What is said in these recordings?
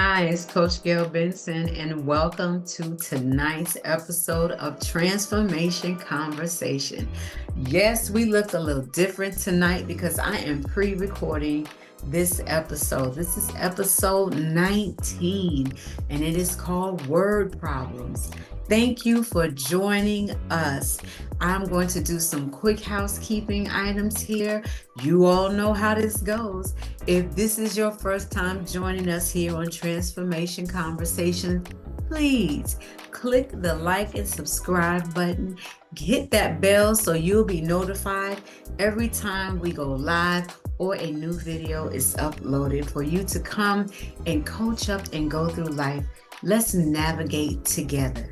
Hi, it's Coach Gayl Benson, and welcome to tonight's episode of Transformation Conversation. Yes, we look a little different tonight because I am pre-recording this episode. This is episode 19, and it is called Word Problems. Thank you for joining us. I'm going to do some quick housekeeping items here. You all know how this goes. If this is your first time joining us here on Transformation Conversation, please click the like and subscribe button. Hit that bell so you'll be notified every time we go live or a new video is uploaded for you to come and coach up and go through life. Let's navigate together.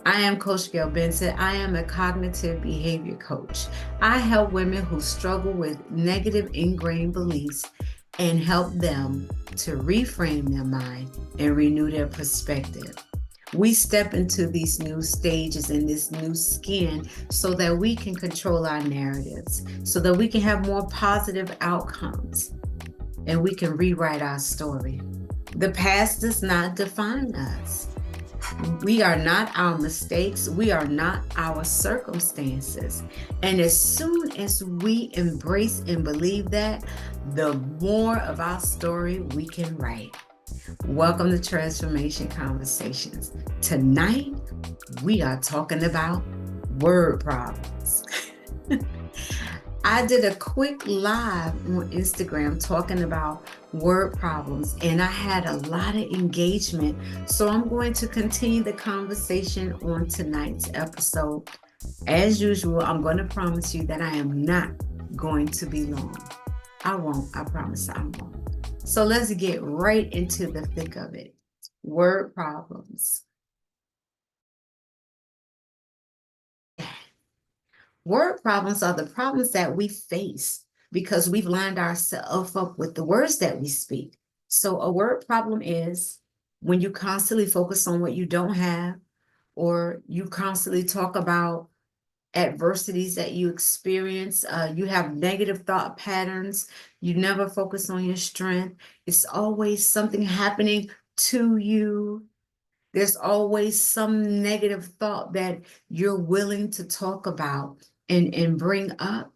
I am Coach Gayl Benson. I am a cognitive behavior coach. I help women who struggle with negative ingrained beliefs and help them to reframe their mind and renew their perspective. We step into these new stages and this new skin so that we can control our narratives, so that we can have more positive outcomes, and we can rewrite our story. The past does not define us. We are not our mistakes. We are not our circumstances. And as soon as we embrace and believe that, the more of our story we can write. Welcome to Transformation Conversations. Tonight, we are talking about word problems. I did a quick live on Instagram talking about word problems, and I had a lot of engagement. So I'm going to continue the conversation on tonight's episode. As usual, I'm going to promise you that I am not going to be long. I won't. I promise I won't. So let's get right into the thick of it. Word problems. Word problems are the problems that we face because we've lined ourselves up with the words that we speak. So a word problem is when you constantly focus on what you don't have, or you constantly talk about adversities that you experience. You have negative thought patterns. You never focus on your strength. It's always something happening to you. There's always some negative thought that you're willing to talk about and bring up.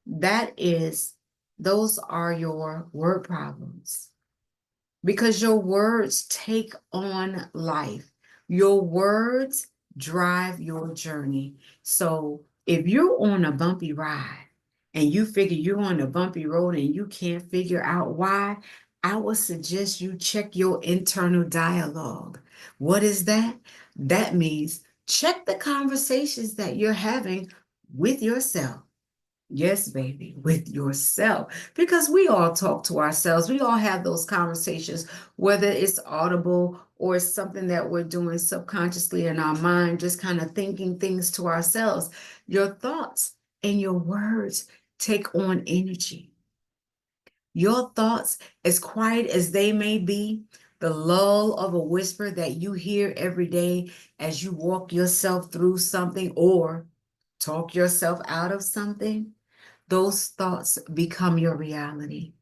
Those are your word problems. Because your words take on life. Your words drive your journey. So if you're on a bumpy ride and you figure you're on a bumpy road and you can't figure out why, I would suggest you check your internal dialogue. What is that? That means check the conversations that you're having with yourself. Yes, baby, with yourself. Because we all talk to ourselves. We all have those conversations, whether it's audible or it's something that we're doing subconsciously in our mind, just kind of thinking things to ourselves. Your thoughts and your words take on energy. Your thoughts, as quiet as they may be, the lull of a whisper that you hear every day as you walk yourself through something or talk yourself out of something, those thoughts become your reality.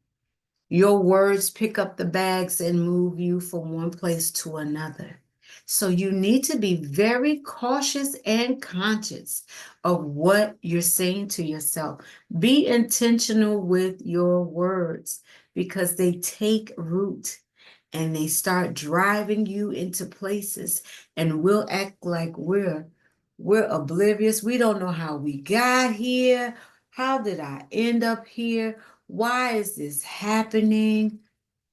Your words pick up the bags and move you from one place to another. So you need to be very cautious and conscious of what you're saying to yourself. Be intentional with your words because they take root and they start driving you into places, and we'll act like we're oblivious. We don't know how we got here. How did I end up here? Why is this happening?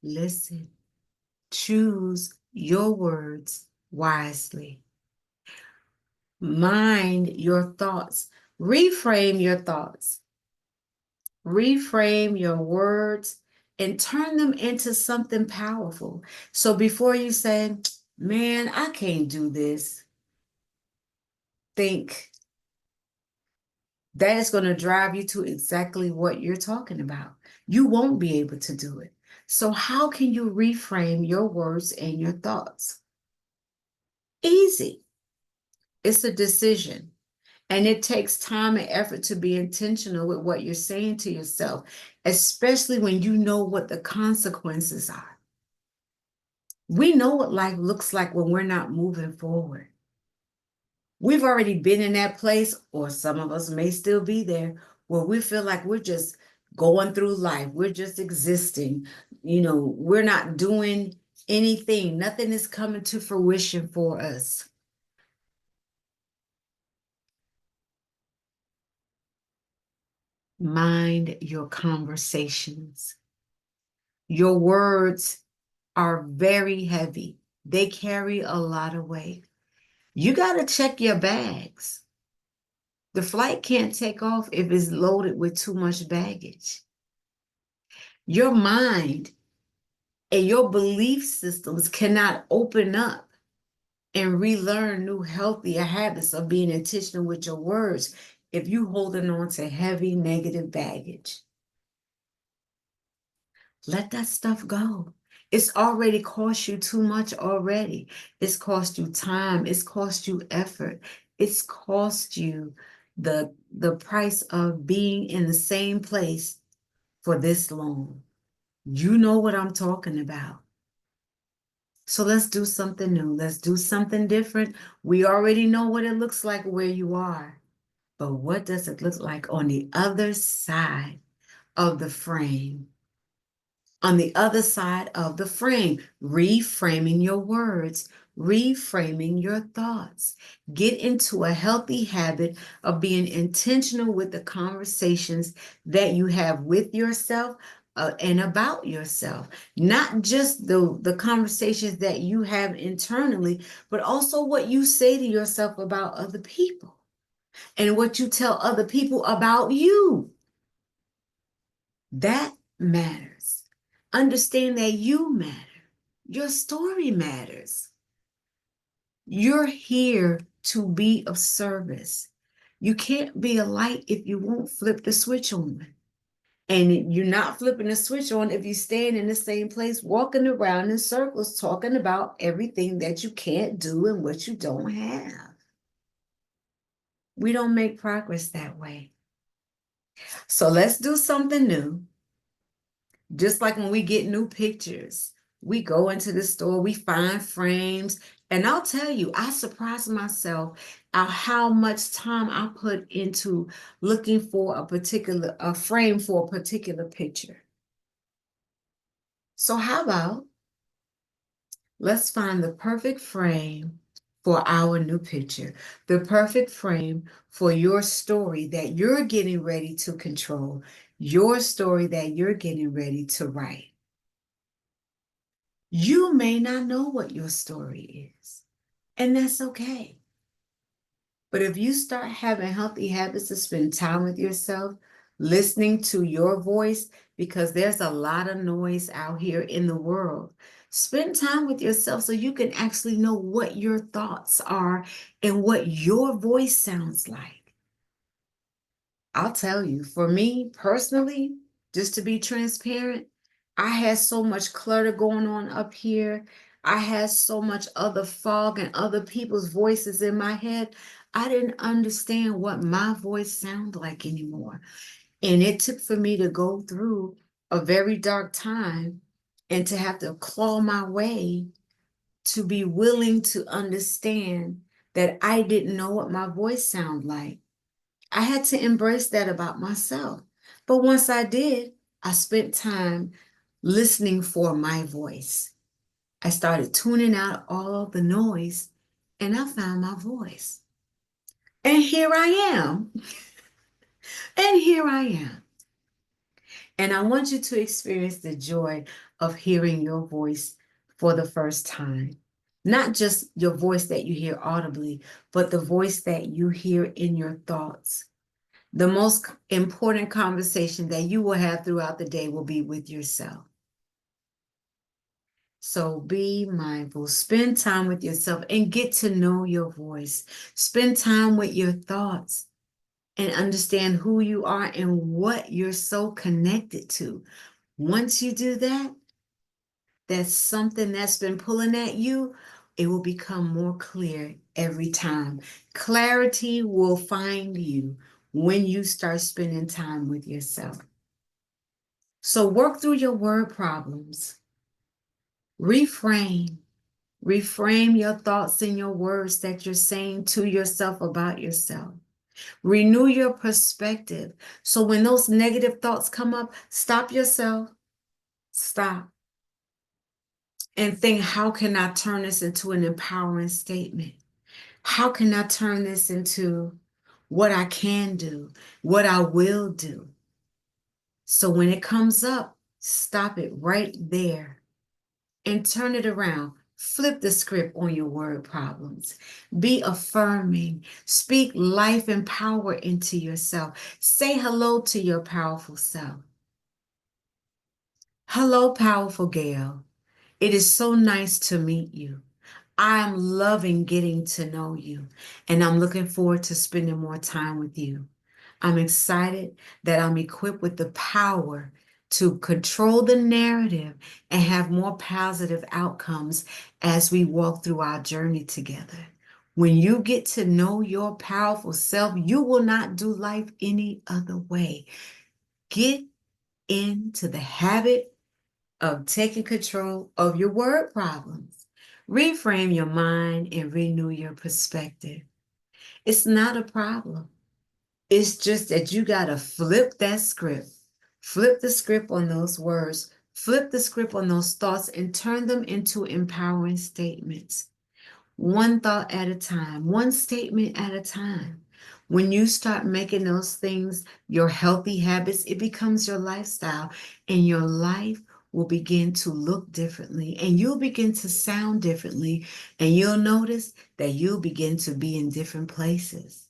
Listen, choose your words wisely. Mind your thoughts. Reframe your thoughts. Reframe your words and turn them into something powerful. So before you say, man, I can't do this, think, that is going to drive you to exactly what you're talking about. You won't be able to do it. So how can you reframe your words and your thoughts? Easy. It's a decision. And it takes time and effort to be intentional with what you're saying to yourself, especially when you know what the consequences are. We know what life looks like when we're not moving forward. We've already been in that place, or some of us may still be there, where we feel like we're just going through life. We're just existing. We're not doing anything. Nothing is coming to fruition for us. Mind your conversations. Your words are very heavy. They carry a lot of weight. You got to check your bags. The flight can't take off if it's loaded with too much baggage. Your mind and your belief systems cannot open up and relearn new healthier habits of being intentional with your words if you holding on to heavy negative baggage. Let that stuff go. It's already cost you too much already. It's cost you time. It's cost you effort. It's cost you the price of being in the same place for this long. You know what I'm talking about. So let's do something new. Let's do something different. We already know what it looks like where you are. But what does it look like on the other side of the frame? On the other side of the frame, reframing your words, reframing your thoughts. Get into a healthy habit of being intentional with the conversations that you have with yourself and about yourself. Not just the conversations that you have internally, but also what you say to yourself about other people and what you tell other people about you. That matters. Understand that you matter. Your story matters. You're here to be of service. You can't be a light if you won't flip the switch on. And you're not flipping the switch on if you stand in the same place, walking around in circles, talking about everything that you can't do and what you don't have. We don't make progress that way. So let's do something new. Just like when we get new pictures, we go into the store, we find frames, and I'll tell you, I surprise myself at how much time I put into looking for a frame for a particular picture. So how about let's find the perfect frame for our new picture, the perfect frame for your story that you're getting ready to control, your story that you're getting ready to write. You may not know what your story is, and that's okay. But if you start having healthy habits to spend time with yourself, listening to your voice, because there's a lot of noise out here in the world, spend time with yourself so you can actually know what your thoughts are and what your voice sounds like. I'll tell you, for me personally, just to be transparent, I had so much clutter going on up here. I had so much other fog and other people's voices in my head. I didn't understand what my voice sounded like anymore. And it took for me to go through a very dark time and to have to claw my way to be willing to understand that I didn't know what my voice sounded like. I had to embrace that about myself. But once I did, I spent time listening for my voice. I started tuning out all the noise and I found my voice. And here I am. And here I am. And I want you to experience the joy of hearing your voice for the first time. Not just your voice that you hear audibly, but the voice that you hear in your thoughts. The most important conversation that you will have throughout the day will be with yourself. So be mindful, spend time with yourself and get to know your voice. Spend time with your thoughts and understand who you are and what you're so connected to. Once you do that, that's something that's been pulling at you, it will become more clear every time. Clarity will find you when you start spending time with yourself. So work through your word problems. Reframe. Reframe your thoughts and your words that you're saying to yourself about yourself. Renew your perspective. So when those negative thoughts come up, stop yourself. Stop. And think, how can I turn this into an empowering statement? How can I turn this into what I can do, what I will do? So when it comes up, stop it right there and turn it around. Flip the script on your word problems. Be affirming. Speak life and power into yourself. Say hello to your powerful self. Hello, powerful Gayl. It is so nice to meet you. I'm loving getting to know you, and I'm looking forward to spending more time with you. I'm excited that I'm equipped with the power to control the narrative and have more positive outcomes as we walk through our journey together. When you get to know your powerful self, you will not do life any other way. Get into the habit of taking control of your word problems. Reframe your mind and renew your perspective. It's not a problem. It's just that you got to flip that script. Flip the script on those words. Flip the script on those thoughts and turn them into empowering statements. One thought at a time, one statement at a time. When you start making those things your healthy habits, it becomes your lifestyle, and your life will begin to look differently, and you'll begin to sound differently, and you'll notice that you'll begin to be in different places.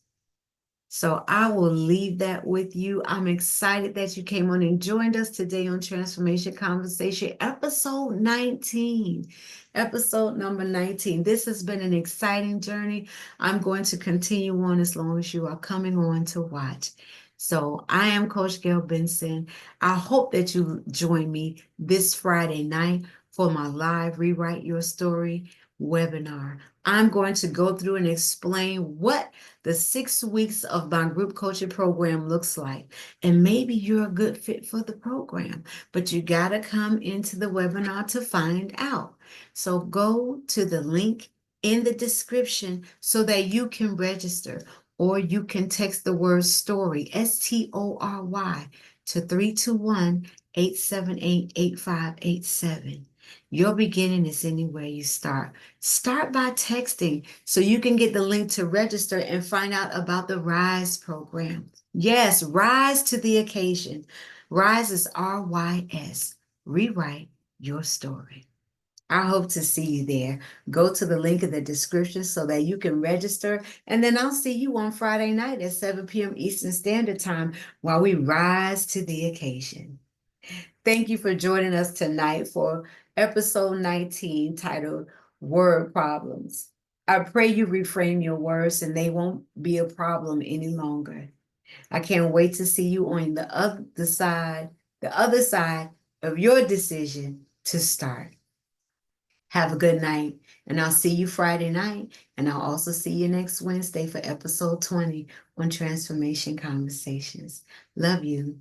So I will leave that with you. I'm excited that you came on and joined us today on Transformation Conversation, episode 19. Episode number 19. This has been an exciting journey. I'm going to continue on as long as you are coming on to watch. So I am Coach Gayl Benson. I hope that you join me this Friday night for my live Rewrite Your Story webinar. I'm going to go through and explain what the 6 weeks of my group coaching program looks like. And maybe you're a good fit for the program, but you got to come into the webinar to find out. So go to the link in the description so that you can register, or you can text the word story, STORY, to 321-878-8587. Your beginning is anywhere you start. Start by texting so you can get the link to register and find out about the RISE program. Yes, rise to the occasion. RISE is RYS. Rewrite your story. I hope to see you there. Go to the link in the description so that you can register. And then I'll see you on Friday night at 7 p.m. Eastern Standard Time while we rise to the occasion. Thank you for joining us tonight for episode 19 titled Word Problems. I pray you reframe your words and they won't be a problem any longer. I can't wait to see you on the other side of your decision to start. Have a good night, and I'll see you Friday night, and I'll also see you next Wednesday for episode 20 on Transformation Conversations. Love you.